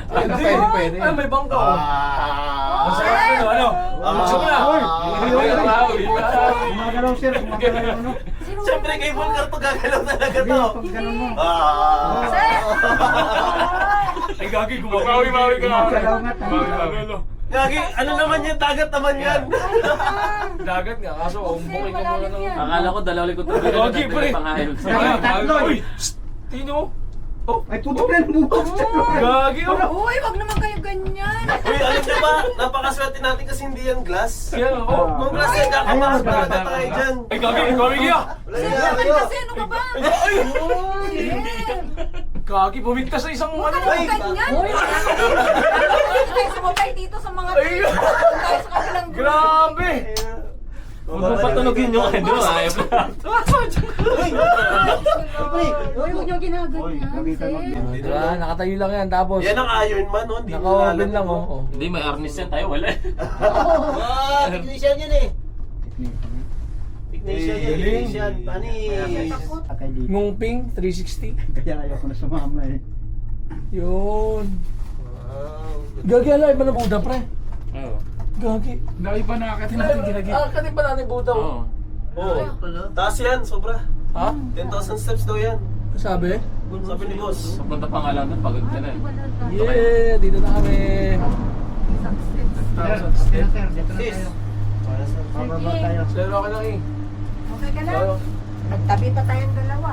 Pwede. Ay, may bangka. Masarap na, ano? Gusto mo na? Gumagalaw sir, gumagalaw ano. Siyempre kay Volcar to gagalaw talaga to. Pag ganun mo. Ay, gagi, gumawa-mawi ka. Gumagalaw nga tayo. Gagi, ano naman yan? Dagat naman yan. Dagat nga, kaso umbukin ka muna ng... Akala ko dalaw ko ito. Gagi, pre. Tatlo. Tino? Ay, putok na bukas. Gagi, Uy, wag naman kayo ganyan. Uy, alam niyo ba? Napakaswerte natin kasi hindi yan glass. Yan, oh. Kung glass yan, kakapasok talaga tayo dyan. Ay, gagi, gagi ka. Wala Sir, yan. kasi ano ka ba? Gagi, bumigtas sa isang Huwag ano. ka naman ganyan. Uy, tayo sumabay dito sa mga Ay, tayo sa kabilang group. grabe. Huwag mo patunogin yung ano. Ayaw na. Uy, huwag niyong ginaganyan, sir. Diba? Nakatayo lang yan. Tapos, Yan ang Iron Man, no? Hindi mo naka-open lalagyan lang, mo. oh. Hindi, may arnis yan tayo. Wala. Technician yan eh. Technician yan, technician. Panis. Akay dito. Nung ping, 360. Kaya ayaw ko na sumama eh. Yun. Gagi, alay ba na Buda, pre? Oo. Gagi. Naiba na akatin natin ginagi. Katin pa natin Buda, Oo. Oo. Taas yan, sobra. Ha? 10,000 steps daw yan. Sabi? Sabi ni boss. Punta pa nga lang doon. Pagod ka na eh. Yeah, dito na kami. Sir, sir, dito na Sis. tayo. Bababa tayo. Sir, okay lang eh. Okay ka lang? Nagtabi pa tayong dalawa.